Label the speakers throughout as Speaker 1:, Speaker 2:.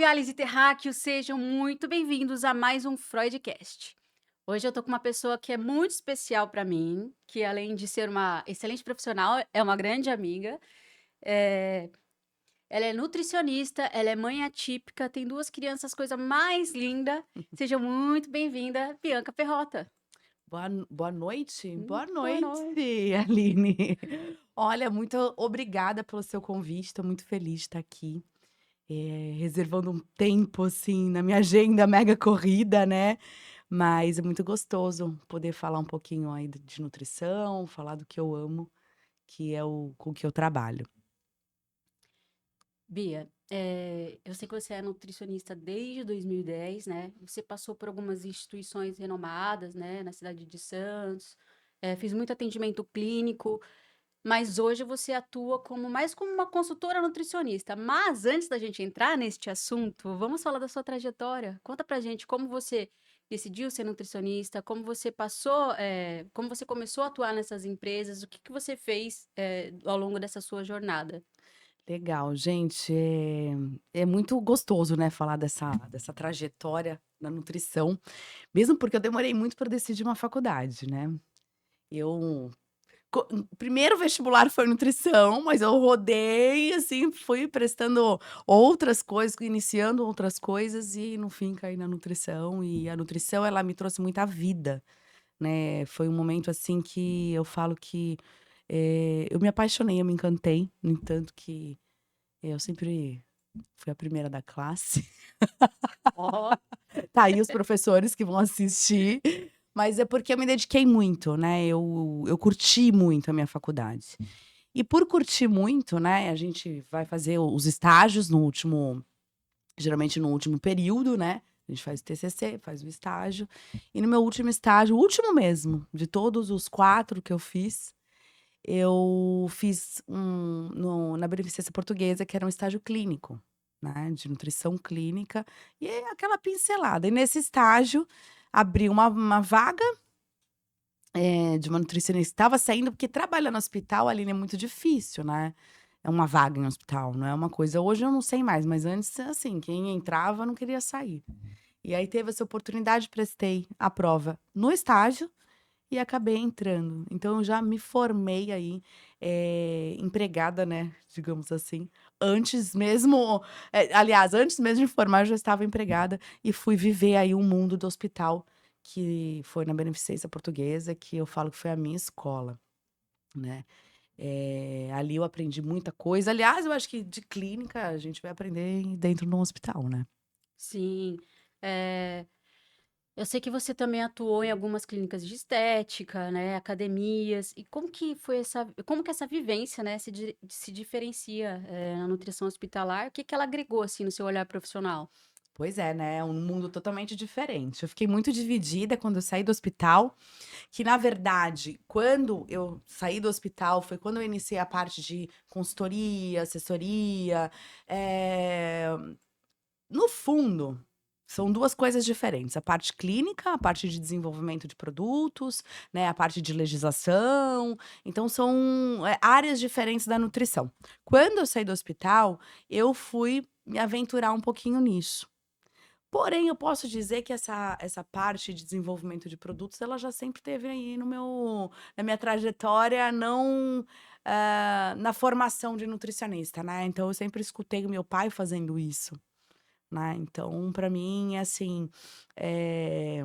Speaker 1: Salve, Alice e Terráqueo, sejam muito bem-vindos a mais um Freudcast. Hoje eu tô com uma pessoa que é muito especial para mim, que além de ser uma excelente profissional, é uma grande amiga. Eh, Ela é nutricionista, ela é mãe atípica, tem 2 crianças, coisa mais linda. Seja muito bem-vinda, Bianca Perrota.
Speaker 2: Boa noite? Boa
Speaker 1: Boa
Speaker 2: noite,
Speaker 1: noite.
Speaker 2: Aline. Olha, muito obrigada pelo seu convite, estou muito feliz de estar aqui, reservando um tempo, assim, na minha agenda mega corrida, né, mas é muito gostoso poder falar um pouquinho aí de nutrição, falar do que eu amo, que é o com que eu trabalho.
Speaker 1: Bia, eu sei que você é nutricionista desde 2010, né? Você passou por algumas instituições renomadas, né, na cidade de Santos, fez muito atendimento clínico, mas hoje você atua mais como uma consultora nutricionista. Mas antes da gente entrar neste assunto, vamos falar da sua trajetória. Conta pra gente como você decidiu ser nutricionista, como você começou a atuar nessas empresas, o que que você fez, ao longo dessa sua jornada.
Speaker 2: Legal, gente, é muito gostoso, né, falar dessa trajetória na nutrição, mesmo porque eu demorei muito para decidir uma faculdade, né. Eu primeiro vestibular foi nutrição, mas eu rodei, assim, fui prestando outras coisas, iniciando outras coisas e no fim caí na nutrição, e a nutrição ela me trouxe muita vida, né. Foi um momento, assim, que eu falo que, eu me apaixonei, eu me encantei, no entanto que eu sempre fui a primeira da classe.
Speaker 1: Ó.
Speaker 2: Tá aí os professores que vão assistir, mas é porque eu me dediquei muito, né, eu curti muito a minha faculdade. E por curtir muito, né, a gente vai fazer os estágios no último geralmente no último período, né, a gente faz o TCC, faz o estágio, e no meu último estágio, o último mesmo, de todos os 4 que eu fiz na Beneficência Portuguesa, que era um estágio clínico, né, de nutrição clínica, e é aquela pincelada. E nesse estágio, abriu uma vaga, de uma nutricionista, estava saindo porque trabalhar no hospital, Aline, é muito difícil, né. É uma vaga em hospital, não é uma coisa hoje eu não sei mais, mas antes, assim, quem entrava não queria sair. E aí teve essa oportunidade, prestei a prova no estágio e acabei entrando. Então eu já me formei aí, empregada, né, digamos assim, antes mesmo aliás, antes mesmo de formar eu já estava empregada e fui viver aí o mundo do hospital, que foi na Beneficência Portuguesa, que eu falo que foi a minha escola, né. Ali eu aprendi muita coisa, aliás, eu acho que de clínica a gente vai aprender dentro de um hospital, né.
Speaker 1: Sim, eh, eu sei que você também atuou em algumas clínicas de estética, né, academias, e como que essa vivência, né, se diferencia, na nutrição hospitalar? O que que ela agregou, assim, no seu olhar profissional?
Speaker 2: Pois é, né, é um mundo totalmente diferente. Eu fiquei muito dividida quando eu saí do hospital, que na verdade, quando eu saí do hospital, foi quando eu iniciei a parte de consultoria, assessoria, eh, no fundo, são 2 coisas diferentes, a parte clínica, a parte de desenvolvimento de produtos, né, a parte de legislação, então são, áreas diferentes da nutrição. Quando eu saí do hospital, eu fui me aventurar um pouquinho nisso. Porém, eu posso dizer que essa parte de desenvolvimento de produtos, ela já sempre teve aí no meu na minha trajetória, não, na formação de nutricionista, né, então eu sempre escutei o meu pai fazendo isso, né, então para mim, assim, eh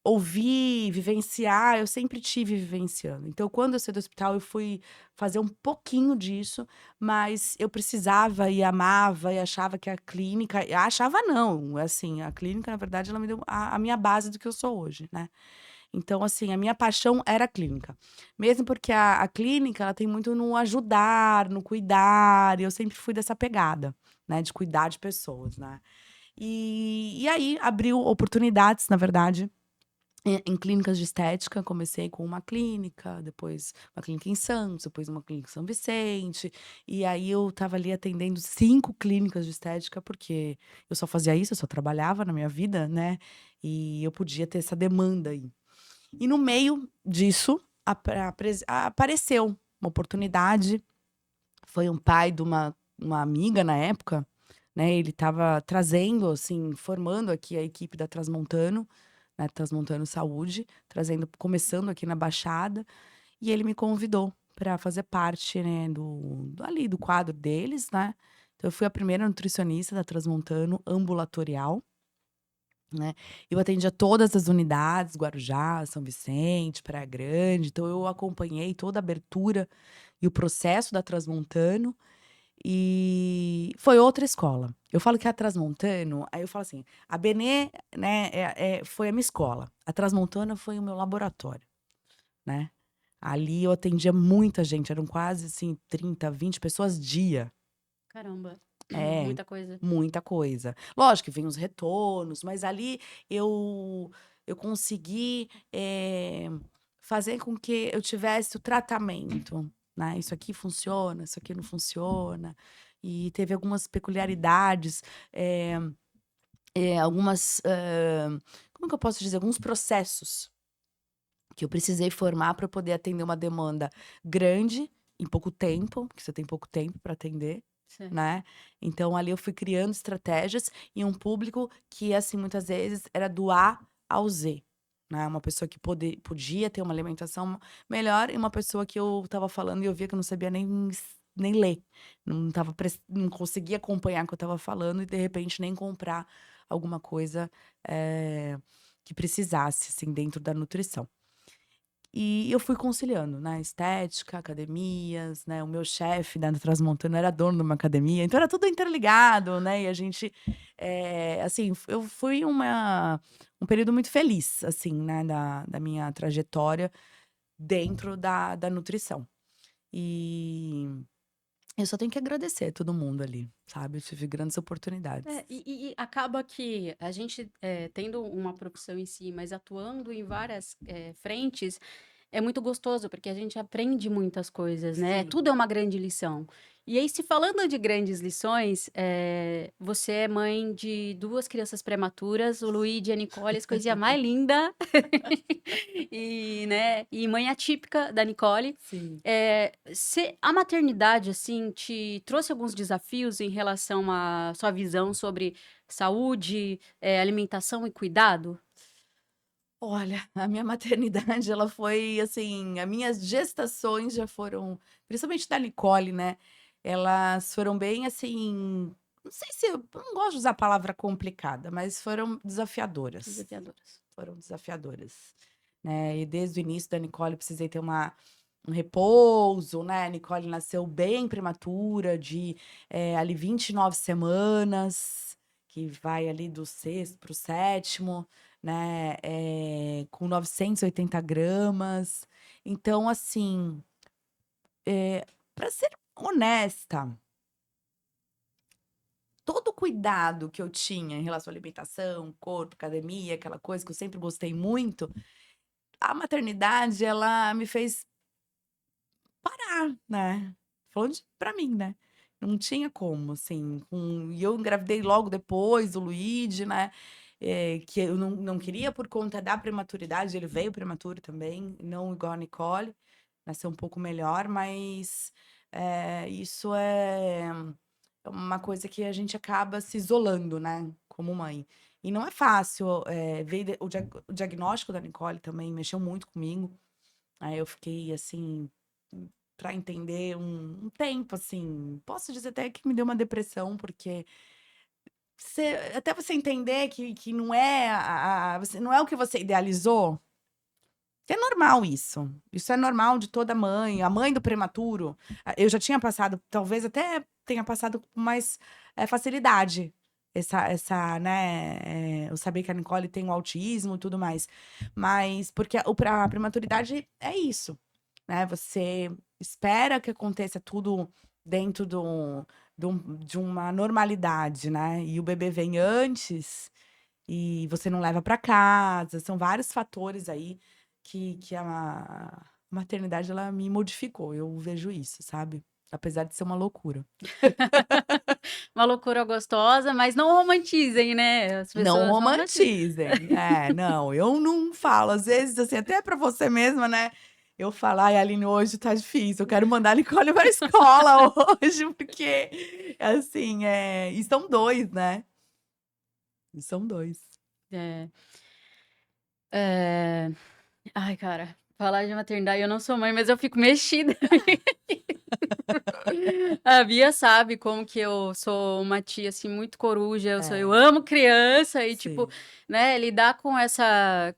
Speaker 2: ouvir, vivenciar, eu sempre tive vivenciando. Então, quando eu saí do hospital, eu fui fazer um pouquinho disso, mas eu precisava e amava e achava que a clínica achava não, assim, a clínica, na verdade, ela me deu a minha base do que eu sou hoje, né. Então, assim, a minha paixão era a clínica. Mesmo porque a clínica, ela tem muito no ajudar, no cuidar, e eu sempre fui dessa pegada, né, de cuidar de pessoas, né. E aí abriu oportunidades, na verdade, em clínicas de estética, comecei com uma clínica, depois uma clínica em Santos, depois uma clínica em São Vicente, e aí eu estava ali atendendo 5 clínicas de estética, porque eu só fazia isso, eu só trabalhava na minha vida, né, e eu podia ter essa demanda aí. E no meio disso, apareceu uma oportunidade, foi um pai de uma amiga na época, né, ele estava trazendo, assim, formando aqui a equipe da Transmontano, né, Transmontano Saúde, começando aqui na Baixada, e ele me convidou para fazer parte, né, ali do quadro deles, né. Então eu fui a primeira nutricionista da Transmontano ambulatorial, né. Eu atendia todas as unidades, Guarujá, São Vicente, Praia Grande, então eu acompanhei toda a abertura e o processo da Transmontano, e foi outra escola. Eu falo que a Transmontano, aí eu falo assim, a Benê, né, foi a minha escola, a Transmontana foi o meu laboratório, né. Ali eu atendia muita gente, eram quase, assim, 30, 20 pessoas dia.
Speaker 1: Caramba,
Speaker 2: É,
Speaker 1: muita coisa.
Speaker 2: muita coisa. Lógico que vem os retornos, mas ali eu eu consegui, fazer com que eu tivesse o tratamento, né, isso aqui funciona, isso aqui não funciona, e teve algumas peculiaridades, eh algumas, como que eu posso dizer? Alguns processos que eu precisei formar para poder atender uma demanda grande, em pouco tempo, porque você tem pouco tempo para atender,
Speaker 1: Certo.
Speaker 2: né. Então ali eu fui criando estratégias e um público que, assim, muitas vezes era do A ao Z, né. Uma pessoa que podia ter uma alimentação melhor e uma pessoa que eu estava falando e eu via que eu não sabia nem ler, não conseguia acompanhar o que eu estava falando e de repente nem comprar alguma coisa, eh, que precisasse, assim, dentro da nutrição. E eu fui conciliando, né, estética, academias, né, o meu chefe da Transmontana era dono de uma academia, então era tudo interligado, né, e a gente, assim, eu fui um período muito feliz, assim, né, da minha trajetória dentro da nutrição. E eu só tenho que agradecer todo mundo ali, sabe, eu tive grandes oportunidades.
Speaker 1: E acaba que a gente, tendo uma profissão em si, mas atuando em várias, frentes, é muito gostoso, porque a gente aprende muitas coisas, né,
Speaker 2: Sim.
Speaker 1: tudo é uma grande lição. E aí, se falando de grandes lições, você é mãe de 2 crianças prematuras, o Luigi e a Nicole, as coisinha mais linda. E, né, e mãe atípica da Nicole.
Speaker 2: Sim.
Speaker 1: A maternidade, assim, te trouxe alguns desafios em relação à sua visão sobre saúde, alimentação e cuidado?
Speaker 2: Olha, a minha maternidade, ela foi assim, as minhas gestações já foram, principalmente da Nicole, né, elas foram bem assim, não sei se eu não gosto de usar a palavra complicada, mas
Speaker 1: Desafiadoras.
Speaker 2: foram desafiadoras, né, e desde o início da Nicole eu precisei ter um repouso, né, a Nicole nasceu bem prematura de, ali 29 semanas, que vai ali do sexto para o sétimo, né, com 980 gramas. Então, assim, pra ser honesta, todo o cuidado que eu tinha em relação à alimentação, corpo, academia, aquela coisa que eu sempre gostei muito, a maternidade ela me fez parar, né. Falando pra mim, né. Não tinha como, assim, e eu engravidei logo depois do Luigi, né, que eu não queria por conta da prematuridade, ele veio prematuro também, não igual a Nicole, nasceu um pouco melhor, mas, isso é uma coisa que a gente acaba se isolando, né, como mãe. E não é fácil, veio o diagnóstico da Nicole também mexeu muito comigo, aí eu fiquei assim para entender um tempo, assim, posso dizer até que me deu uma depressão, porque até você entender que não é você não é o que você idealizou, que é normal isso é normal de toda mãe, a mãe do prematuro, eu já tinha passado, talvez até tenha passado com mais, facilidade, né, eu sabia que a Nicole tem o autismo e tudo mais, mas porque a prematuridade é isso. Né, você espera que aconteça tudo dentro de uma normalidade, né, e o bebê vem antes, e você não leva para casa, são vários fatores aí que a maternidade ela me modificou, eu vejo isso, sabe, apesar de ser uma loucura.
Speaker 1: Uma loucura gostosa, mas não romantizem, né, as
Speaker 2: Não
Speaker 1: pessoas não romantizem.
Speaker 2: romantizem. É, não, eu não falo, às vezes, assim, até para você mesma, né, Eu falo, ai, Aline, hoje tá difícil, eu quero mandar a Nicole pra escola hoje, porque, assim, e são 2, né? E são 2.
Speaker 1: É, é, ai, cara, falar de maternidade, eu não sou mãe, mas eu fico mexida. A Bia sabe como que eu sou uma tia, assim, muito coruja, eu
Speaker 2: É,
Speaker 1: amo criança e, tipo,
Speaker 2: sim.
Speaker 1: né, lidar com essa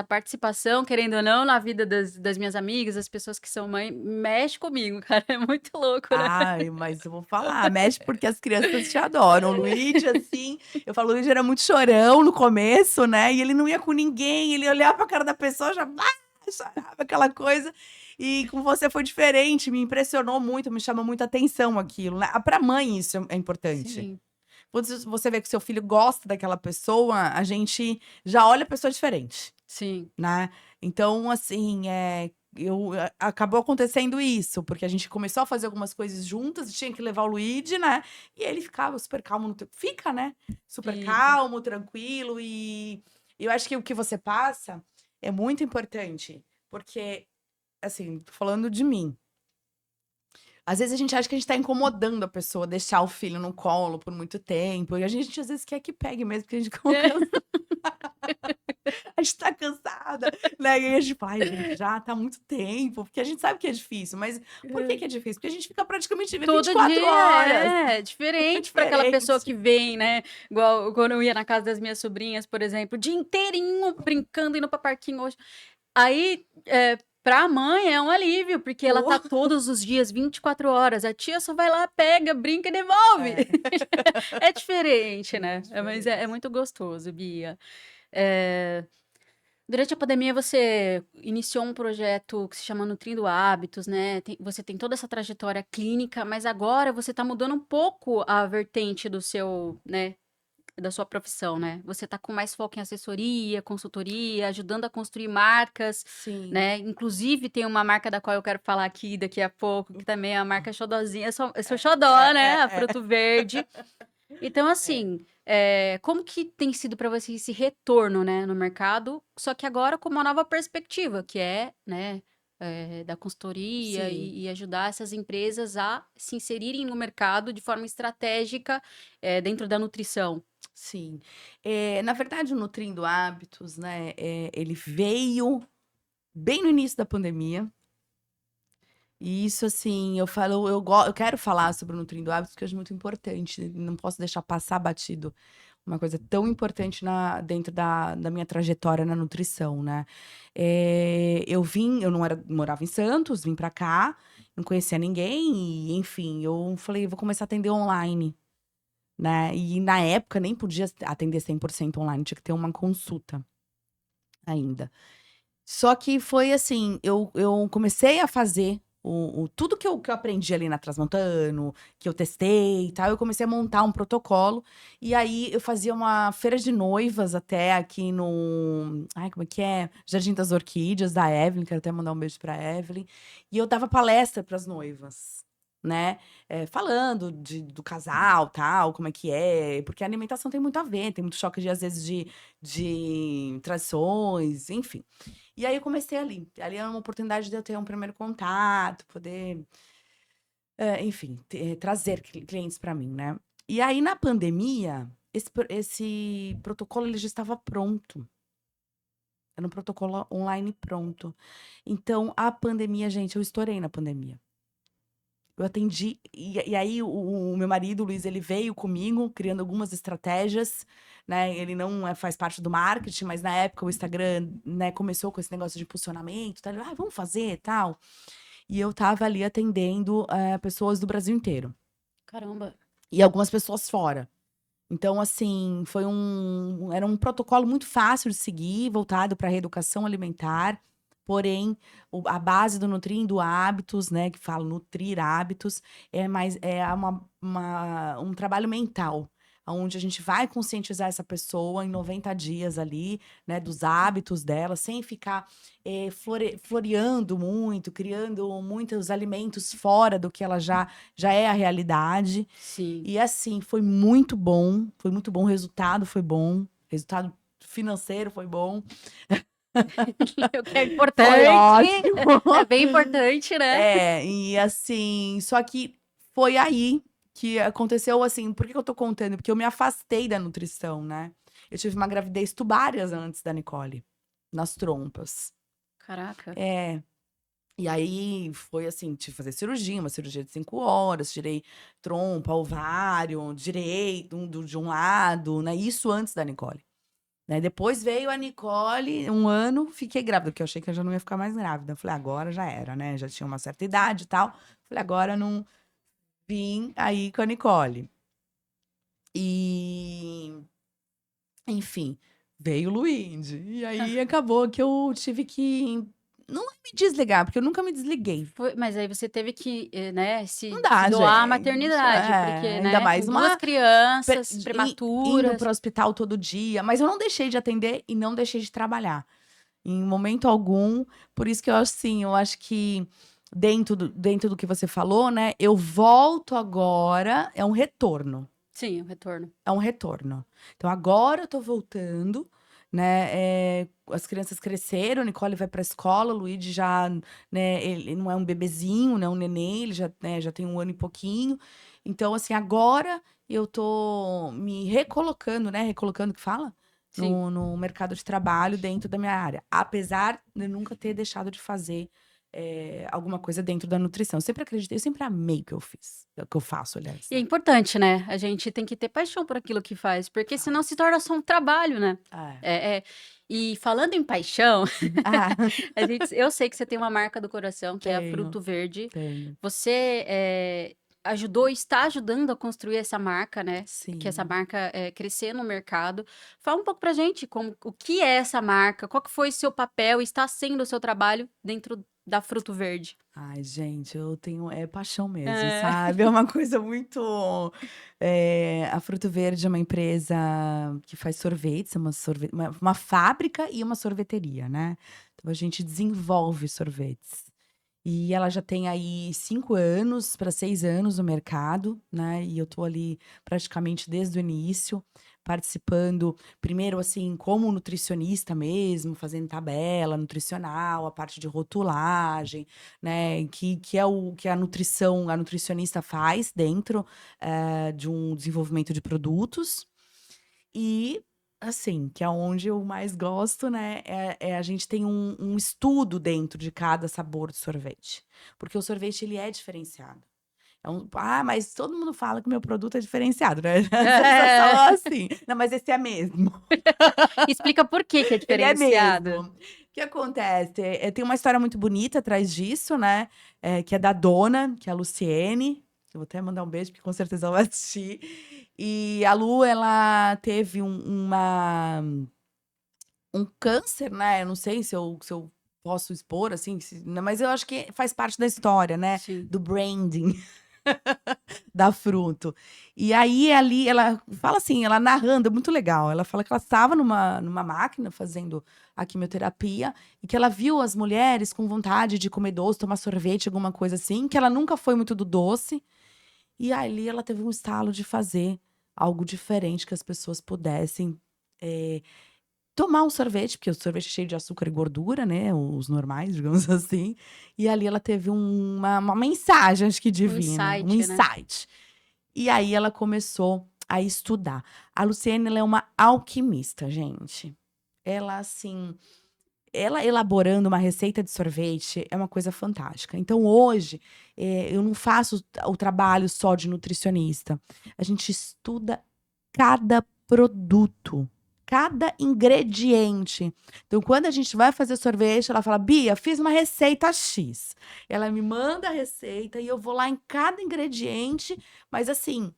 Speaker 1: participação, querendo ou não, na vida das minhas amigas, das pessoas que são mãe, mexe comigo, cara, é muito louco, né?
Speaker 2: Ai, mas eu vou falar, mexe porque as crianças te adoram. O Luigi, assim, eu falo, o Luigi era muito chorão no começo, né? E ele não ia com ninguém, ele olhava pra cara da pessoa, já chorava aquela coisa. E com você foi diferente, me impressionou muito, me chamou muita atenção aquilo, né? Pra mãe isso é importante.
Speaker 1: Sim,
Speaker 2: Quando você vê que seu filho gosta daquela pessoa, a gente já olha a pessoa diferente,
Speaker 1: sim,
Speaker 2: né. Então, assim, acabou acontecendo isso, porque a gente começou a fazer algumas coisas juntas e tinha que levar o Luigi, né, e ele ficava super calmo no teu fica, né, super
Speaker 1: fica.
Speaker 2: calmo, tranquilo, e eu acho que o que você passa é muito importante, porque, assim, tô falando de mim, às vezes a gente acha que a gente tá incomodando a pessoa, deixar o filho no colo por muito tempo, e a gente às vezes quer que pegue mesmo, porque a gente a gente tá cansada, né, e aí a gente fala: "Ai gente, já tá há muito tempo", porque a gente sabe que é difícil, mas por que que é difícil? Porque a gente fica praticamente
Speaker 1: Todo
Speaker 2: 24
Speaker 1: dia,
Speaker 2: horas, é
Speaker 1: diferente para aquela pessoa
Speaker 2: diferente.
Speaker 1: que vem, né, igual quando eu ia na casa das minhas sobrinhas, por exemplo, o dia inteirinho brincando, indo para parquinho hoje. Aí, pra mãe é um alívio, porque ela tá
Speaker 2: Pô.
Speaker 1: todos os dias, 24 horas, a tia só vai lá, pega, brinca e devolve.
Speaker 2: É,
Speaker 1: É diferente,
Speaker 2: muito
Speaker 1: né, mas é
Speaker 2: diferente.
Speaker 1: muito gostoso, Bia. Eh Durante a pandemia, você iniciou um projeto que se chama Nutrindo Hábitos, né? Você tem toda essa trajetória clínica, mas agora você está mudando um pouco a vertente do seu, né, da sua profissão, né? Você está com mais foco em assessoria, consultoria, ajudando a construir marcas,
Speaker 2: Sim.
Speaker 1: né? Inclusive, tem uma marca da qual eu quero falar aqui daqui a pouco, que também é a marca Xodozinha. Eu sou xodó, né? A Fruto Verde. Então,
Speaker 2: É.
Speaker 1: assim, como que tem sido para você esse retorno, né, no mercado, só que agora com uma nova perspectiva, que é, né, da consultoria
Speaker 2: Sim,
Speaker 1: e ajudar essas empresas a se inserirem no mercado de forma estratégica, dentro da nutrição.
Speaker 2: sim. Na verdade o Nutrindo Hábitos, né, ele veio bem no início da pandemia. E isso, assim, eu quero falar sobre o Nutrindo Hábitos, porque eu acho muito importante, não posso deixar passar batido uma coisa tão importante dentro da minha trajetória na nutrição, né. Eu não morava em Santos, vim pra cá, não conhecia ninguém e, enfim, eu falei: "Vou começar a atender online", né. E na época nem podia atender 100% online, tinha que ter uma consulta ainda. Só que foi assim, eu comecei a fazer o tudo que eu aprendi ali na Transmontano, que eu testei e tal, eu comecei a montar um protocolo, e aí eu fazia uma feira de noivas até aqui no ai, como é que é? Jardim das Orquídeas, da Evelyn, quero até mandar um beijo pra Evelyn, e eu dava palestra para as noivas, né, falando do casal, tal, como é que é, porque a alimentação tem muito a ver, tem muito choque de às vezes de tradições, enfim. E aí eu comecei ali. Ali era uma oportunidade de eu ter um primeiro contato, poder, enfim, trazer clientes para mim, né. E aí na pandemia, esse protocolo ele já estava pronto. Era um protocolo online pronto. Então a pandemia, gente, eu estourei na pandemia. Eu atendi e aí o meu marido, o Luiz, ele veio comigo criando algumas estratégias, né, ele não faz parte do marketing, mas na época o Instagram, né, começou com esse negócio de impulsionamento, tal, ele: "Ai, vamos fazer, tal". E eu estava ali atendendo, pessoas do Brasil inteiro,
Speaker 1: Caramba.
Speaker 2: e algumas pessoas fora. Então, assim, era um protocolo muito fácil de seguir, voltado pra reeducação alimentar, porém, a base do Nutrindo Hábitos, né, que fala nutrir hábitos, um trabalho mental, aonde a gente vai conscientizar essa pessoa em 90 dias ali, né, dos hábitos dela, sem ficar, floreando muito, criando muitos alimentos fora do que ela já é a realidade.
Speaker 1: Sim.
Speaker 2: E assim, foi muito bom, o resultado foi bom, resultado financeiro foi bom.
Speaker 1: O que é
Speaker 2: Foi
Speaker 1: importante,
Speaker 2: ótimo.
Speaker 1: é bem importante, né?
Speaker 2: É, e assim, só que foi aí que aconteceu assim, por que que eu tô contando? Porque eu me afastei da nutrição, né? Eu tive uma gravidez tubárias antes da Nicole, nas trompas.
Speaker 1: Caraca.
Speaker 2: É, e aí foi assim, tive que fazer cirurgia, uma cirurgia de 5 horas, tirei trompa, ovário, direito, de um lado, né? Isso antes da Nicole. Né? Depois veio a Nicole, um ano, fiquei grávida, porque eu achei que eu já não ia ficar mais grávida. Falei, agora já era, né? Já tinha uma certa idade e tal. Falei, agora não vim aí com a Nicole. E, enfim, veio o Luíde. E aí acabou que eu tive que não me desligar, porque eu nunca me desliguei.
Speaker 1: Mas aí você teve que, né,
Speaker 2: Não
Speaker 1: se
Speaker 2: dá,
Speaker 1: doar à
Speaker 2: gente.
Speaker 1: maternidade, porque,
Speaker 2: Ainda
Speaker 1: né, com
Speaker 2: mais
Speaker 1: duas
Speaker 2: uma
Speaker 1: crianças
Speaker 2: indo
Speaker 1: prematuras.
Speaker 2: para o hospital todo dia. Mas eu não deixei de atender e não deixei de trabalhar. Em momento algum. Por isso que eu acho assim, eu acho que dentro do que você falou, né? Eu volto agora, é um retorno.
Speaker 1: Sim, o retorno.
Speaker 2: É um retorno. Então agora eu tô voltando, né? As crianças cresceram, Nicole vai pra escola, o Luigi já, né? Ele não é um bebezinho, né? Um neném, ele já, né, já tem 1 ano e pouquinho. Então, assim, agora eu tô me recolocando, né? Recolocando que fala?
Speaker 1: Sim.
Speaker 2: No mercado de trabalho dentro da minha área. Apesar de eu nunca ter deixado de fazer alguma coisa dentro da nutrição. Eu sempre acreditei, eu sempre amei o que eu fiz. O que eu faço, aliás,
Speaker 1: E é
Speaker 2: né?
Speaker 1: importante, né? A gente tem que ter paixão por aquilo que faz, porque senão se torna só um trabalho, né?
Speaker 2: É.
Speaker 1: E falando em paixão,
Speaker 2: Ah,
Speaker 1: eu sei que você tem uma marca do coração, que é a
Speaker 2: tenho,
Speaker 1: Fruto Verde.
Speaker 2: tenho.
Speaker 1: Você está ajudando a construir essa marca, né? Que essa
Speaker 2: Sim.
Speaker 1: marca crescer no mercado. Fala um pouco pra gente o que é essa marca, qual que foi seu papel, está sendo o seu trabalho dentro da Fruto Verde.
Speaker 2: Ai, gente, eu tenho paixão mesmo,
Speaker 1: É,
Speaker 2: sabe? É uma coisa muito. A Fruto Verde é uma empresa que faz sorvetes, é uma fábrica e uma sorveteria, né? Então a gente desenvolve sorvetes. E ela já tem aí 5 anos para 6 anos no mercado, né? E eu tô ali praticamente desde o início, participando, primeiro assim, como nutricionista mesmo, fazendo tabela nutricional, a parte de rotulagem, né? Que é o que a nutricionista faz dentro de um desenvolvimento de produtos. E, assim, que é onde eu mais gosto, né, a gente tem um estudo dentro de cada sabor de sorvete. Porque o sorvete, ele é diferenciado. Mas todo mundo fala que o meu produto é diferenciado, né? As pessoas
Speaker 1: é.
Speaker 2: falam assim: "Não, mas esse é mesmo".
Speaker 1: Explica por que que é
Speaker 2: Ele é
Speaker 1: diferenciado.
Speaker 2: mesmo. O que acontece? Tem uma história muito bonita atrás disso, né, que é da dona, que é a Luciene. Eu vou até mandar um beijo, porque com certeza ela vai assistir. E a Lu, ela teve um câncer, né, eu não sei se eu posso expor, assim, mas eu acho que faz parte da história, né,
Speaker 1: Sim.
Speaker 2: do branding da Fruto. E aí, ali, ela fala assim, ela narrando, é muito legal. Ela fala que ela estava numa máquina fazendo a quimioterapia e que ela viu as mulheres com vontade de comer doce, tomar sorvete, alguma coisa assim, que ela nunca foi muito do doce. E ali ela teve um estalo de fazer algo diferente que as pessoas pudessem eh, tomar um sorvete, porque o sorvete é cheio de açúcar e gordura, né? Os normais, digamos assim. E ali ela teve uma mensagem, acho que
Speaker 1: Um
Speaker 2: divina, um
Speaker 1: insight, né?
Speaker 2: insight. E aí ela começou a estudar. A Luciene, ela é uma alquimista, gente. Ela, assim, ela elaborando uma receita de sorvete é uma coisa fantástica. Então, hoje, eu não faço o trabalho só de nutricionista. A gente estuda cada produto, cada ingrediente. Então, quando a gente vai fazer sorvete, ela fala: Bia, fiz uma receita X. Ela me manda a receita e eu vou lá em cada ingrediente, mas assim.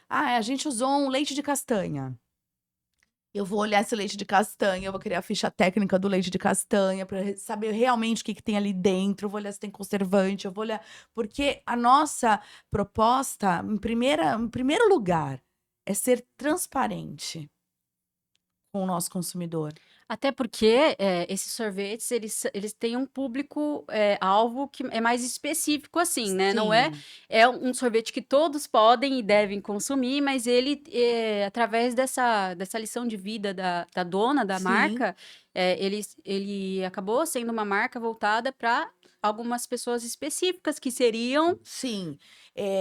Speaker 2: A gente usou um leite de castanha. Eu vou olhar esse leite de castanha, eu vou criar a ficha técnica do leite de castanha para saber realmente o que que tem ali dentro, eu vou olhar se tem conservante, eu vou olhar porque a nossa proposta, em primeiro lugar, é ser transparente com o nosso consumidor.
Speaker 1: Até porque, esses sorvetes, eles têm um público, alvo que é mais específico, assim, né, não é
Speaker 2: Sim,
Speaker 1: um sorvete que todos podem e devem consumir, mas ele, através dessa lição de vida da dona da
Speaker 2: sim.
Speaker 1: marca, ele acabou sendo uma marca voltada para algumas pessoas específicas que seriam
Speaker 2: Sim.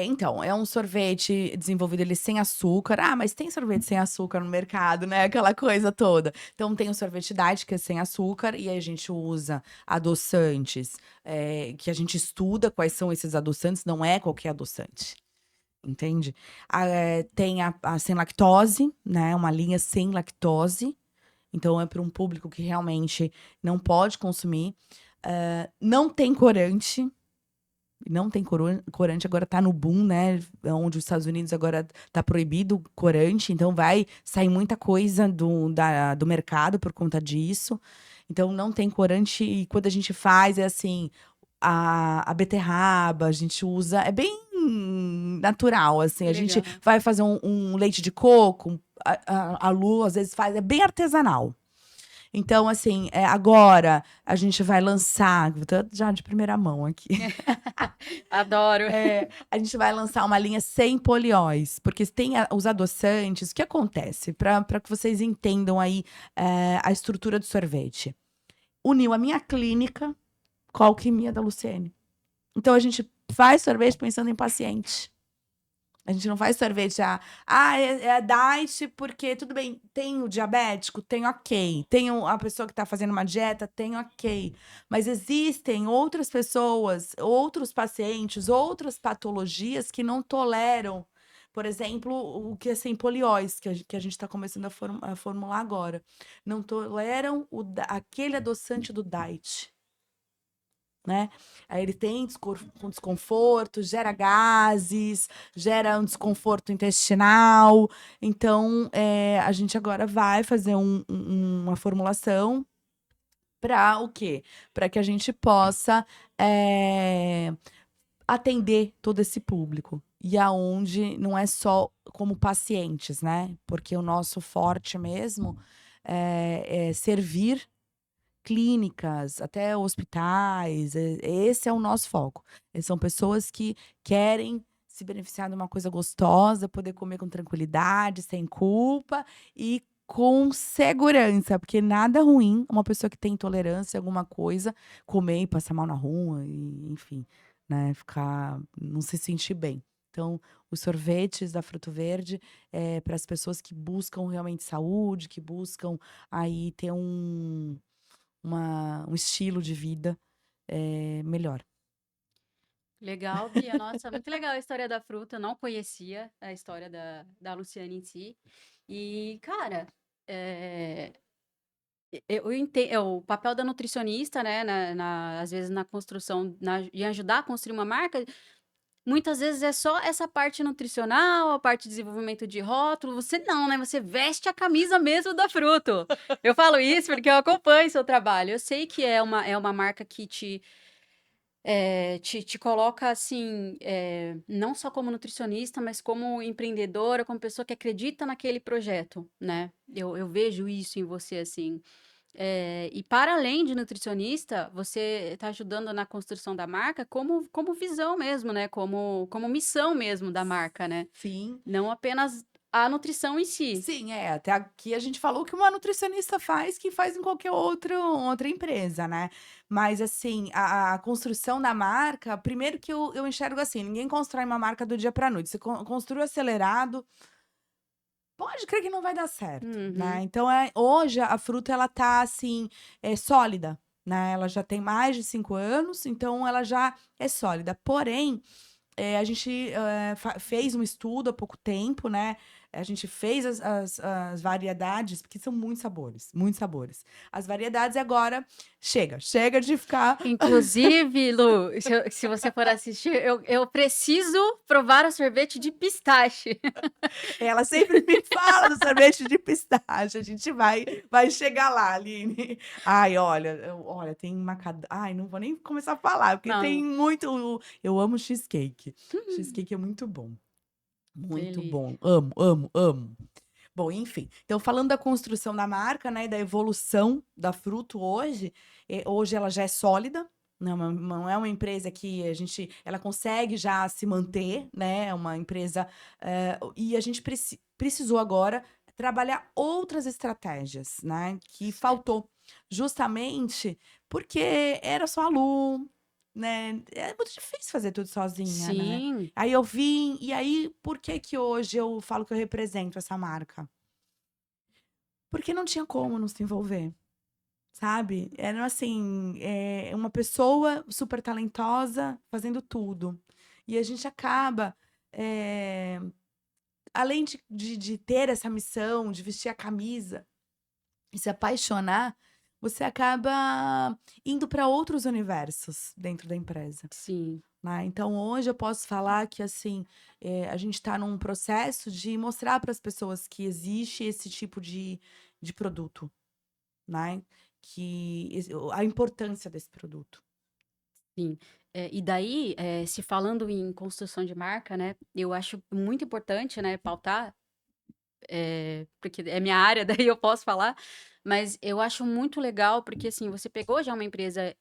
Speaker 2: Então, é um sorvete desenvolvido ele sem açúcar. Ah, mas tem sorvete sem açúcar no mercado, né, aquela coisa toda. Então tem o sorvete diet, que é sem açúcar, e aí a gente usa adoçantes, que a gente estuda quais são esses adoçantes, não é qualquer adoçante, entende. Tem a sem lactose, né, uma linha sem lactose, então é para um público que realmente não pode consumir. Não tem corante. Não tem corante, agora tá no boom, né? Onde os Estados Unidos agora tá proibido corante, então vai sair muita coisa do mercado por conta disso. Então não tem corante, e quando a gente faz, é assim, a beterraba, a gente usa, é bem natural, assim, a gente
Speaker 1: legal.
Speaker 2: vai fazer um leite de coco, a Lu às vezes faz, é bem artesanal. Então, assim, agora a gente vai lançar, tô já de primeira mão aqui.
Speaker 1: Adoro.
Speaker 2: A gente vai lançar uma linha sem polióis, porque tem os adoçantes. O que acontece? Para que vocês entendam aí a estrutura do sorvete. Uniu a minha clínica com a alquimia da Luciene. Então a gente faz sorvete pensando em paciente. A gente não faz sorvete, é diet porque, tudo bem, tem o diabético, tem ok. Tem a pessoa que tá fazendo uma dieta, tem ok. Mas existem outras pessoas, outros pacientes, outras patologias que não toleram, por exemplo, o que é sem polióis, que a gente tá começando a formular agora. Não toleram aquele adoçante do diet. Né? Aí ele tem com desconforto, gera gases, gera um desconforto intestinal. Então, a gente agora vai fazer uma formulação para o quê? Para que a gente possa atender todo esse público. E aonde não é só como pacientes, né? Porque o nosso forte mesmo é servir clínicas, até hospitais, esse é o nosso foco. São pessoas que querem se beneficiar de uma coisa gostosa, poder comer com tranquilidade, sem culpa e com segurança, porque nada ruim uma pessoa que tem intolerância a alguma coisa comer e passar mal na rua e, enfim, né, ficar não se sentir bem. Então, os sorvetes da Fruto Verde é para as pessoas que buscam realmente saúde, que buscam aí ter um estilo de vida, melhor.
Speaker 1: Legal, Bia. Nossa, muito legal a história da fruta. Eu não conhecia a história da Luciane em si. E, cara, eu entendo o papel da nutricionista, né, às vezes na construção, em ajudar a construir uma marca, muitas vezes é só essa parte nutricional, a parte de desenvolvimento de rótulo. Você não, né? Você veste a camisa mesmo da fruto. Eu falo isso porque eu acompanho seu trabalho. Eu sei que é uma marca que te coloca assim, não só como nutricionista, mas como empreendedora, como pessoa que acredita naquele projeto, né? Eu vejo isso em você, assim. E para além de nutricionista, você está ajudando na construção da marca como visão mesmo, né? Como missão mesmo da marca, né?
Speaker 2: Sim.
Speaker 1: Não apenas a nutrição em si.
Speaker 2: Sim, até aqui a gente falou que uma nutricionista faz, que faz em qualquer outra empresa, né. Mas assim, a construção da marca, primeiro que eu enxergo assim, ninguém constrói uma marca do dia pra noite, você construiu acelerado, pode crer que não vai dar certo, né.
Speaker 1: Uhum.
Speaker 2: Então hoje a Fruta ela tá assim, sólida, né, ela já tem mais de 5 anos, então ela já é sólida. Porém, a gente, fez um estudo há pouco tempo, né, a gente fez as variedades, porque são muitos sabores, muitos sabores. As variedades e agora chega de ficar
Speaker 1: Inclusive, Lu, se você for assistir, eu preciso provar o sorvete de pistache.
Speaker 2: ela sempre me fala do sorvete de pistache, a gente vai chegar lá, Aline. Ai, olha, tem ai, não vou nem começar a falar, porque tem
Speaker 1: Não,
Speaker 2: muito eu amo cheesecake. Cheesecake é muito bom, muito
Speaker 1: delícia.
Speaker 2: bom. Amo, amo, amo. Bom, enfim. Então, falando da construção da marca, né, e da evolução da Fruto hoje, hoje ela já é sólida, não é uma empresa que ela consegue já se manter, né? É uma empresa, e a gente precisou agora trabalhar outras estratégias, né? Que
Speaker 1: Certo.
Speaker 2: faltou, justamente porque era só aluno, né? É muito difícil fazer tudo sozinha, né?
Speaker 1: Sim,
Speaker 2: Aí eu vim, e aí, por que que hoje eu falo que eu represento essa marca? Porque não tinha como não se envolver, sabe? Era assim, uma pessoa super talentosa fazendo tudo. E a gente acaba, eh, além de ter essa missão, de vestir a camisa e se apaixonar, você acaba indo para outros universos dentro da empresa.
Speaker 1: sim.
Speaker 2: Né. Então hoje eu posso falar que, assim, a gente está num processo de mostrar para as pessoas que existe esse tipo de produto, né, que a importância desse produto.
Speaker 1: Sim. E daí, se falando em construção de marca, né, eu acho muito importante, né, pautar, porque é minha área, daí eu posso falar, mas eu acho muito legal, porque assim, você pegou já uma empresa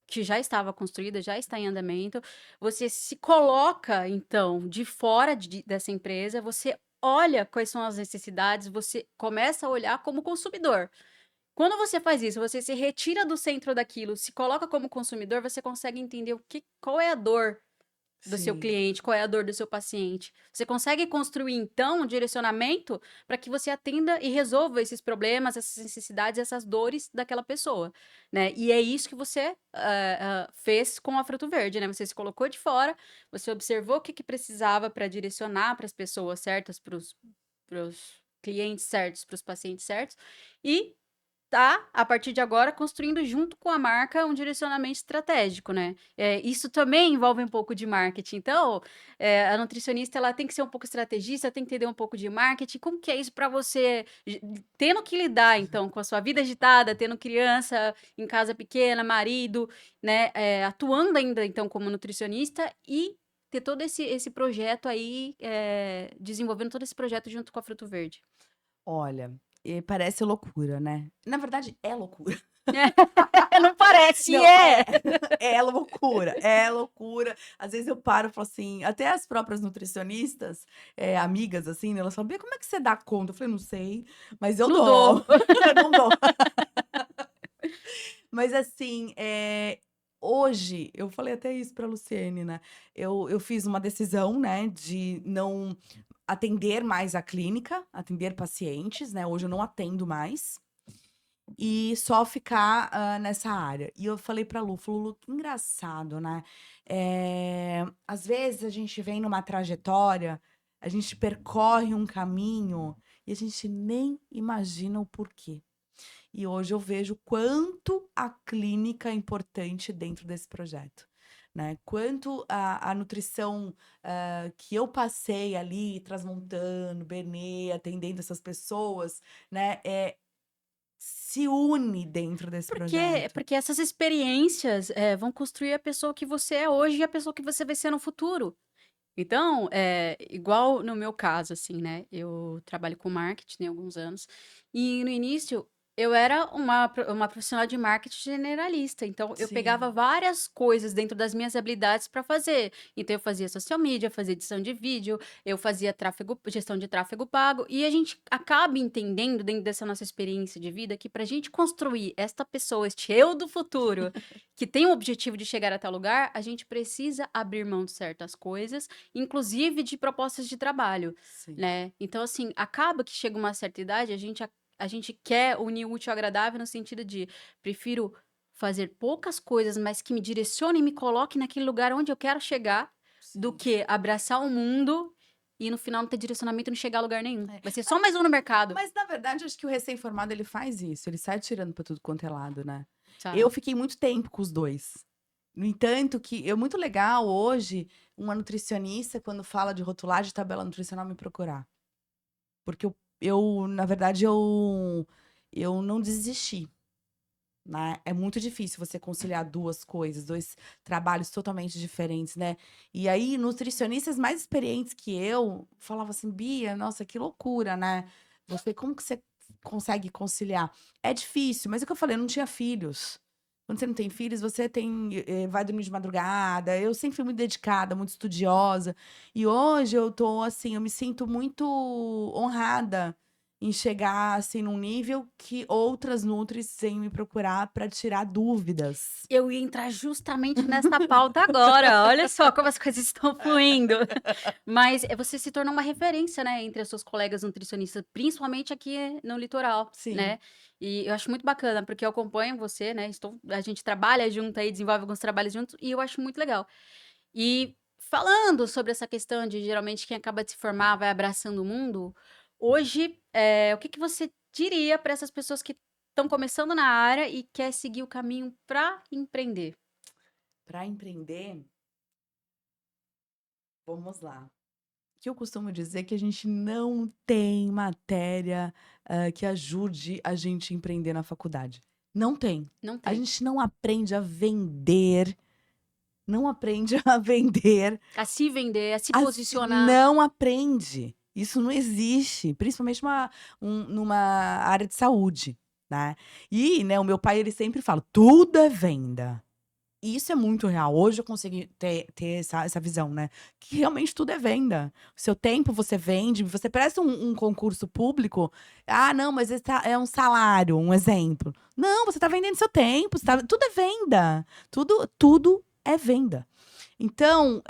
Speaker 1: que já estava construída, já está em andamento, você se coloca, então, de fora dessa empresa, você olha quais são as necessidades, você começa a olhar como consumidor. Quando você faz isso, você se retira do centro daquilo, se coloca como consumidor, você consegue entender qual é a dor do seu
Speaker 2: Sim.
Speaker 1: cliente, qual é a dor do seu paciente. Você consegue construir, então, um direcionamento para que você atenda e resolva esses problemas, essas necessidades, essas dores daquela pessoa, né? E é isso que você fez com a Fruto Verde, né? Você se colocou de fora, você observou o que que precisava para direcionar para as pessoas certas, para os clientes certos, para os pacientes certos, e tá, a partir de agora, construindo junto com a marca um direcionamento estratégico, né. Isso também envolve um pouco de marketing. Então, a nutricionista ela tem que ser um pouco estrategista, tem que entender um pouco de marketing. Como que é isso para você, tendo que lidar então com a sua vida agitada, tendo criança em casa pequena, marido, né, atuando ainda então como nutricionista e ter todo esse projeto aí, desenvolvendo todo esse projeto junto com a Fruto Verde.
Speaker 2: Olha, parece loucura, né. Na verdade é loucura.
Speaker 1: Não parece,
Speaker 2: Não,
Speaker 1: é.
Speaker 2: é loucura, é loucura. Às vezes eu paro e falo assim, até as próprias nutricionistas, amigas, assim, né, elas falam: "Bia, como é que você dá conta?" Eu falei: "Não sei, mas eu
Speaker 1: Não
Speaker 2: dou,
Speaker 1: dou.
Speaker 2: não dou". Mas assim, hoje, eu falei até isso pra Luciene, né, eu fiz uma decisão, né, de não atender mais a clínica, atender pacientes, né, hoje eu não atendo mais. E só ficar, nessa área. E eu falei pra Lu, falou: "Lu, que engraçado, né, às vezes a gente vem numa trajetória, a gente percorre um caminho e a gente nem imagina o porquê". E hoje eu vejo quanto a clínica é importante dentro desse projeto, né, quanto a nutrição, que eu passei ali transmontando, Benê, atendendo essas pessoas, né, se une dentro desse projeto.
Speaker 1: Porque essas experiências, vão construir a pessoa que você é hoje e a pessoa que você vai ser no futuro. Então, igual no meu caso, assim, né, eu trabalho com marketing há alguns anos, e no início eu era uma profissional de marketing generalista, então eu pegava
Speaker 2: Sim.
Speaker 1: várias coisas dentro das minhas habilidades para fazer. Então eu fazia social media, fazia edição de vídeo, eu fazia gestão de tráfego pago, e a gente acaba entendendo dentro dessa nossa experiência de vida que para a gente construir esta pessoa, este eu do futuro, que tem o objetivo de chegar a tal lugar, a gente precisa abrir mão de certas coisas, inclusive de propostas de trabalho,
Speaker 2: Sim.
Speaker 1: né. Então, assim, acaba que chega uma certa idade, a gente quer unir o útil ao agradável no sentido de: prefiro fazer poucas coisas, mas que me direcione e me coloque naquele lugar onde eu quero chegar, do
Speaker 2: Sim.
Speaker 1: que abraçar o mundo e no final não ter direcionamento e não chegar a lugar nenhum.
Speaker 2: É.
Speaker 1: Vai ser só mais um no mercado,
Speaker 2: Mas na verdade acho que o recém-formado ele faz isso, ele sai atirando pra tudo quanto é lado, né. Eu
Speaker 1: sabe.
Speaker 2: fiquei muito tempo com os 2. No entanto que é muito legal hoje uma nutricionista quando fala de rotulagem de tabela nutricional me procurar, porque na verdade eu não desisti. né? É muito difícil você conciliar duas coisas, dois trabalhos totalmente diferentes, né? E aí, nutricionistas mais experientes que eu falavam assim, Bia, nossa, que loucura, né? Como que você consegue conciliar? É difícil, mas é o que eu falei, eu não tinha filhos. Quando você não tem filhos, você vai dormir de madrugada. Eu sempre fui muito dedicada, muito estudiosa. E hoje eu tô assim, eu me sinto muito honrada em chegar, assim, num nível que outras nutris vêm me procurar para tirar dúvidas.
Speaker 1: Eu ia entrar justamente nessa pauta agora. Olha só como as coisas estão fluindo. Mas você se tornou uma referência, né, entre as suas colegas nutricionistas, principalmente aqui no litoral,
Speaker 2: Sim.
Speaker 1: né? E eu acho muito bacana, porque eu acompanho você, né? A gente trabalha junto aí, desenvolve alguns trabalhos juntos, e eu acho muito legal. E falando sobre essa questão de geralmente quem acaba de se formar vai abraçando o mundo, hoje, o que que você diria para essas pessoas que estão começando na área e quer seguir o caminho para empreender?
Speaker 2: Para empreender, vamos lá. O que eu costumo dizer é que a gente não tem matéria, que ajude a gente a empreender na faculdade. Não tem.
Speaker 1: Não
Speaker 2: A
Speaker 1: tem.
Speaker 2: gente não aprende a vender, não aprende a vender,
Speaker 1: A se vender, a se
Speaker 2: assim,
Speaker 1: posicionar.
Speaker 2: não aprende. Isso não existe, principalmente numa área de saúde, né. E, né, o meu pai ele sempre fala: "Tudo é venda". E isso é muito real. Hoje eu consegui ter essa visão, né, que realmente tudo é venda. O seu tempo você vende, você presta um concurso público, "Ah, não, mas esse é um salário", um exemplo. Não, você está vendendo seu tempo, tudo é venda, tudo é venda. Então,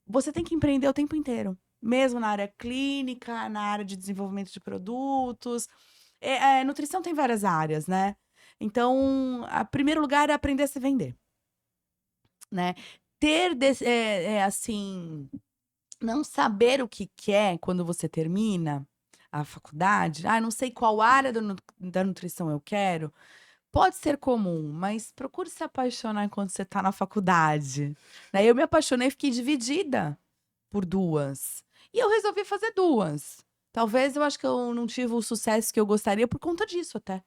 Speaker 2: você tem que empreender o tempo inteiro, mesmo na área clínica, na área de desenvolvimento de produtos. Nutrição tem várias áreas, né. Então, a primeiro lugar é aprender a se vender. Né, assim, não saber o que quer quando você termina a faculdade, "Ah, não sei qual área da nutrição eu quero", pode ser comum, mas procure se apaixonar enquanto você está na faculdade, né. Eu me apaixonei, fiquei dividida por 2 e eu resolvi fazer 2. Talvez eu acho que eu não tive o sucesso que eu gostaria por conta disso até.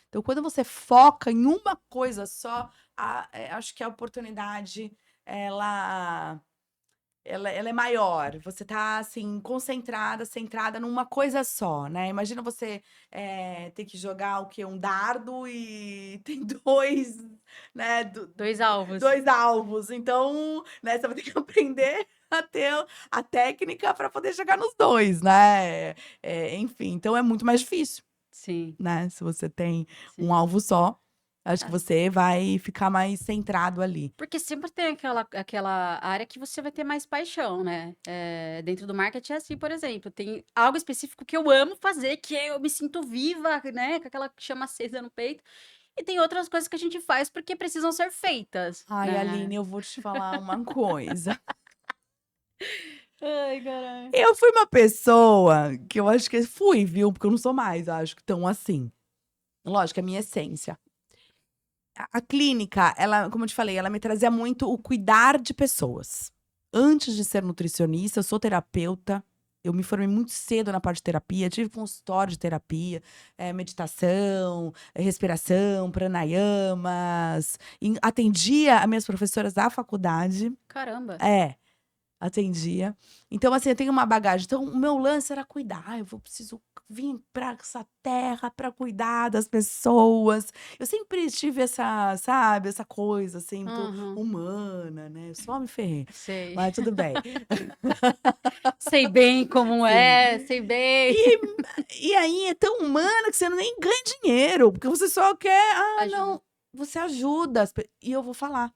Speaker 2: Então, quando você foca em uma coisa só, acho que a oportunidade ela ela é maior. Você tá, assim, concentrada, centrada numa coisa só, né. Imagina você, ter que jogar o quê? Um dardo e tem 2, né,
Speaker 1: 2 alvos.
Speaker 2: 2 alvos. Então, né, você vai ter que aprender a ter a técnica para poder chegar nos 2, né. Enfim, então é muito mais difícil.
Speaker 1: Sim,
Speaker 2: Né, se você tem um
Speaker 1: sim.
Speaker 2: alvo só, acho que
Speaker 1: Ah,
Speaker 2: você vai ficar mais centrado ali.
Speaker 1: porque sempre tem aquela área que você vai ter mais paixão, né. Dentro do marketing é assim, por exemplo, tem algo específico que eu amo fazer, que eu me sinto viva, né, com aquela chama acesa no peito, e tem outras coisas que a gente faz porque precisam ser feitas,
Speaker 2: Ai,
Speaker 1: né.
Speaker 2: Aline, eu vou te falar uma coisa.
Speaker 1: Ai, caralho.
Speaker 2: Eu fui uma pessoa que eu acho que fui, viu, porque eu não sou mais, acho que tão assim. Lógico, é a minha essência. A clínica, ela, como eu te falei, ela me trazia muito o cuidar de pessoas. Antes de ser nutricionista, eu sou terapeuta. Eu me formei muito cedo na parte de terapia, tive consultório de terapia, meditação, respiração, pranayamas, atendia as minhas professoras da faculdade.
Speaker 1: Caramba.
Speaker 2: É. Atendia. Então, assim, eu tenho uma bagagem. Então, o meu lance era cuidar. Preciso vir para essa terra para cuidar das pessoas. Eu sempre tive essa, sabe, essa coisa, assim, muito
Speaker 1: Aham.
Speaker 2: humana, né? Eu só me ferrei,
Speaker 1: Sei.
Speaker 2: mas tudo bem.
Speaker 1: Sei bem como
Speaker 2: Sim.
Speaker 1: é, sei bem.
Speaker 2: E, e aí é tão humana que você nem ganha dinheiro, porque você só quer. Ah,
Speaker 1: Ajuda.
Speaker 2: não. Você ajuda. E eu vou falar.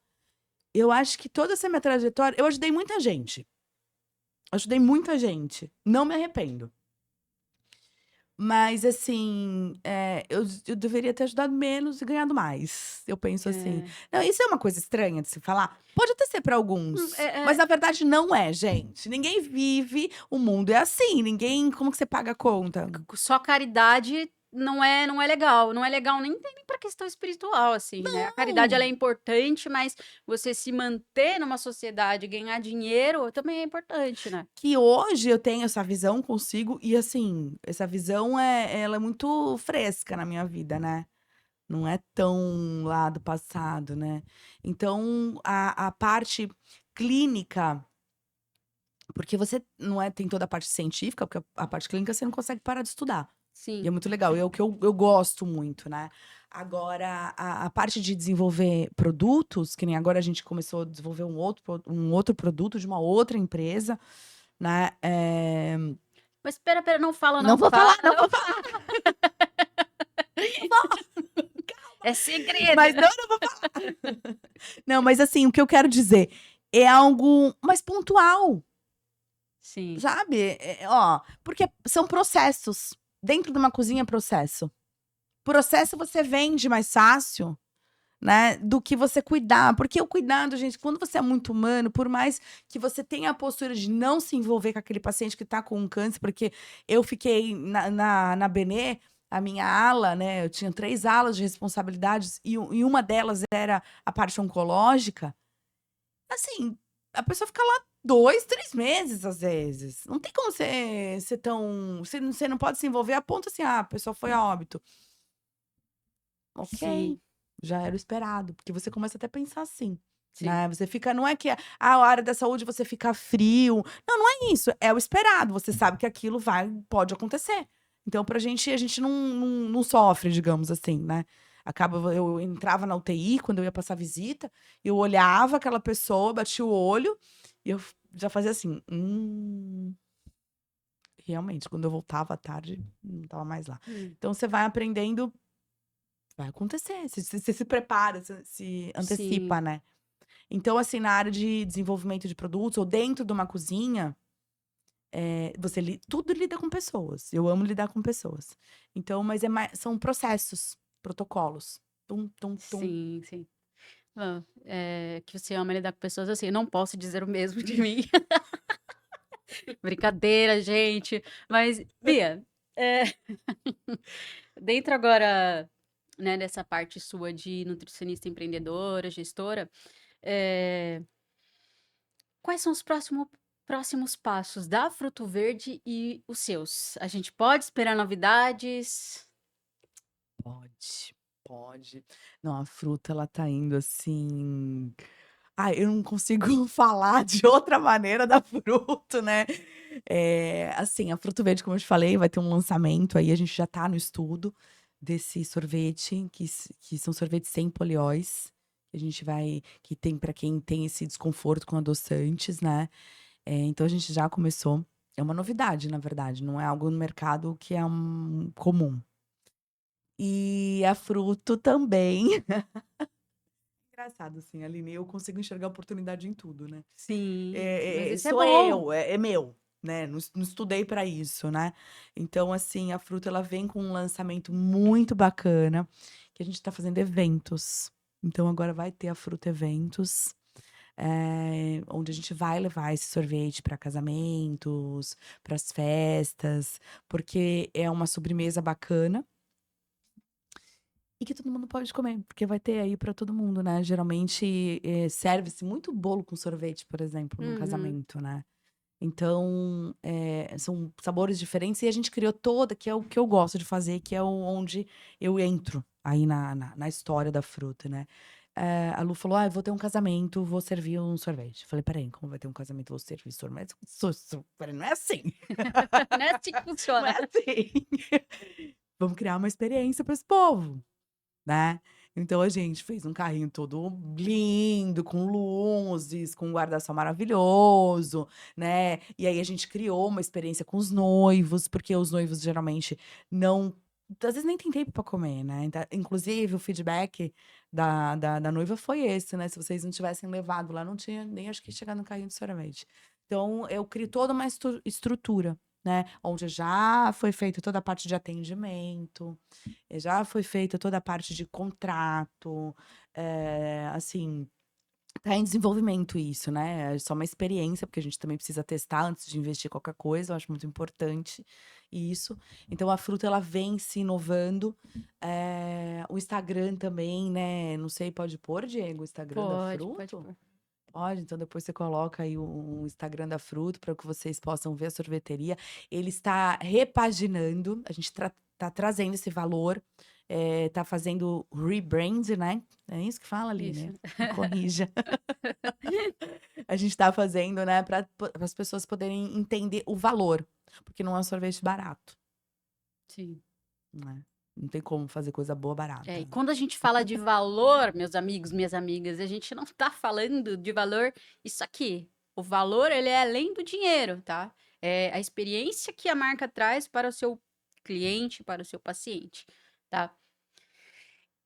Speaker 2: Eu acho que toda essa minha trajetória, eu ajudei muita gente. Ajudei muita gente, não me arrependo. Mas assim, eu deveria ter ajudado menos e ganhado mais, eu penso assim.
Speaker 1: É.
Speaker 2: Não, isso é uma coisa estranha de se falar? Pode até ser para
Speaker 1: É,
Speaker 2: alguns, mas
Speaker 1: é,
Speaker 2: na verdade não é, gente. Ninguém vive, o mundo é assim, ninguém, como que você paga a conta?
Speaker 1: só caridade não é legal, não é legal nem pra questão espiritual, assim, né. A caridade ela
Speaker 2: Não.
Speaker 1: é importante, mas você se manter numa sociedade, ganhar dinheiro também é importante, né.
Speaker 2: Que hoje eu tenho essa visão consigo e assim, essa visão ela é muito fresca na minha vida, né. não é tão lá do passado, né. Então a parte clínica porque você não é tem toda a parte científica, porque a parte clínica você não consegue parar de estudar. E é
Speaker 1: Sim,
Speaker 2: muito legal, e é o que eu gosto muito, né. Agora a parte de desenvolver produtos, que nem agora a gente começou a desenvolver um outro produto de uma outra empresa, né,
Speaker 1: mas espera, não fala
Speaker 2: não
Speaker 1: não,
Speaker 2: vou
Speaker 1: fala
Speaker 2: falar, não
Speaker 1: não,
Speaker 2: vou falar,
Speaker 1: é segredo.
Speaker 2: mas não vou falar. Não, mas assim, o que eu quero dizer, é algo mais pontual,
Speaker 1: Sim,
Speaker 2: sabe. Ó, porque são processos, dentro de uma cozinha é processo. Processo você vende mais fácil, né, do que você cuidar, porque o cuidado, gente, quando você é muito humano, por mais que você tenha a postura de não se envolver com aquele paciente que tá com um câncer, porque eu fiquei na Benê, a minha ala, né, eu tinha 3 alas de responsabilidades e uma delas era a parte oncológica, assim, a pessoa fica lá 2, 3 meses, às vezes. Não tem como você ser tão você não pode se envolver a ponto assim: "Ah, a pessoa foi a óbito". Ok,
Speaker 1: sim,
Speaker 2: já era o esperado, porque você começa até a pensar assim,
Speaker 1: sim,
Speaker 2: né, você fica não é que a área da saúde você fica frio, não, não é isso, é o esperado, você sabe que aquilo pode acontecer. Então pra gente, a gente não sofre, digamos assim, né. Acaba eu entrava na UTI quando eu ia passar visita, eu olhava aquela pessoa, batia o olho, e eu já fazia assim: realmente, quando eu voltava à tarde, não estava mais lá".
Speaker 1: hum,
Speaker 2: Então você vai aprendendo. Vai acontecer, você se prepara, se
Speaker 1: sim,
Speaker 2: antecipa, né. Então, assim, na área de desenvolvimento de produtos ou dentro de uma cozinha, você tudo lida com pessoas, eu amo lidar com pessoas. Então, mas são processos, protocolos. Tum, tum, tum.
Speaker 1: sim, sim. Que você ama lidar com pessoas assim, eu não posso dizer o mesmo de mim. Brincadeira, gente. Mas, Bia, eh, dentro agora, né, dessa parte sua de nutricionista empreendedora, gestora, eh, quais são os próximos passos da Fruto Verde e os seus? A gente pode esperar novidades?
Speaker 2: Pode, pode. Não, a fruta ela tá indo assim, eu não consigo falar de outra maneira da fruta, né. Assim, a Fruto Verde, como eu te falei, vai ter um lançamento aí, a gente já tá no estudo desse sorvete, que são sorvetes sem polióis, que a gente vai que tem para quem tem esse desconforto com adoçantes, né. Então a gente já começou. É uma novidade, na verdade, não é algo no mercado que é comum. E a Fruto também. Engraçado, assim, Aline, eu consigo enxergar oportunidade em tudo, né.
Speaker 1: Sim, mas isso é
Speaker 2: Sou
Speaker 1: bom.
Speaker 2: eu, é meu, né, não estudei pra isso, né. Então, assim, a Fruta ela vem com um lançamento muito bacana, que a gente tá fazendo eventos. Então agora vai ter a Fruta Eventos, onde a gente vai levar esse sorvete para casamentos, para as festas, porque é uma sobremesa bacana e que todo mundo pode comer, porque vai ter aí pra todo mundo, né. Geralmente, serve-se muito bolo com sorvete, por exemplo, num
Speaker 1: Uhum.
Speaker 2: casamento, né. Então, são sabores diferentes e a gente criou toda que é o que eu gosto de fazer, que é onde eu entro aí na história da fruta, né. A Lu falou: "Ah, eu vou ter um casamento, vou servir um sorvete". Eu falei: "Espera aí, como vai ter um casamento, vou servir sorvete? Espera, não é assim,
Speaker 1: Não é assim que
Speaker 2: não é
Speaker 1: funciona.
Speaker 2: assim. Vamos criar uma experiência para esse povo". Né. Então a gente fez um carrinho todo lindo, com luzes, com um guarda-sol maravilhoso, né. E aí a gente criou uma experiência com os noivos, porque os noivos geralmente não às vezes nem tem tempo para comer, né. Inclusive o feedback da noiva foi esse, né, se vocês não tivessem levado lá, não tinha nem acho que chegado no carrinho de sorvete. Então eu crio toda uma estrutura, né, onde já foi feita toda a parte de atendimento, já foi feita toda a parte de contrato, assim, tá em desenvolvimento isso, né, é só uma experiência, porque a gente também precisa testar antes de investir em qualquer coisa, eu acho muito importante isso. Então a Fruta ela vem se inovando, o Instagram também, né, não sei, pode pôr, Diego, o Instagram da
Speaker 1: Pode
Speaker 2: Fruto?
Speaker 1: pôr.
Speaker 2: Pode, então depois você coloca aí o Instagram da Fruto para que vocês possam ver a sorveteria. Ele está repaginando, a gente tá trazendo esse valor, tá fazendo rebrand, né? É isso que fala,
Speaker 1: Isso.
Speaker 2: Aline? Me corrija. A gente tá fazendo, né, para as pessoas poderem entender o valor, porque não é um sorvete barato,
Speaker 1: Sim.
Speaker 2: né? Não tem como fazer coisa boa
Speaker 1: É,
Speaker 2: barata.
Speaker 1: e quando a gente fala de valor, meus amigos, minhas amigas, a gente não tá falando de valor isso aqui. O valor, ele é além do dinheiro, tá? É a experiência que a marca traz para o seu cliente, para o seu paciente, tá?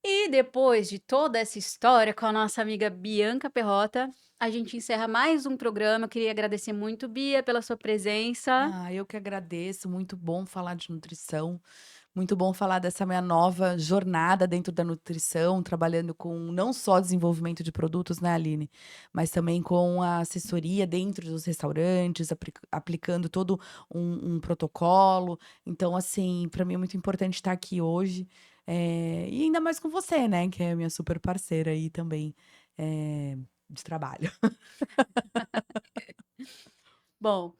Speaker 1: E depois de toda essa história com a nossa amiga Bianca Perrota, a gente encerra mais um programa. Eu queria agradecer muito, Bia, pela sua presença.
Speaker 2: Ah, eu que agradeço, muito bom falar de nutrição, muito bom falar dessa minha nova jornada dentro da nutrição, trabalhando com não só desenvolvimento de produtos, né, Aline, mas também com a assessoria dentro dos restaurantes, aplicando todo um protocolo. Então, assim, para mim é muito importante estar aqui hoje, e ainda mais com você, né, que é minha super parceira aí também, de trabalho.
Speaker 1: Bom,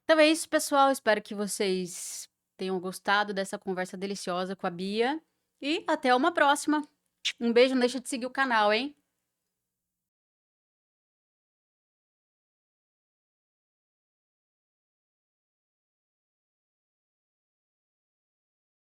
Speaker 1: então é isso, pessoal. Espero que vocês tenham gostado dessa conversa deliciosa com a Bia. E até uma próxima. Um beijo, não deixa de seguir o canal, hein?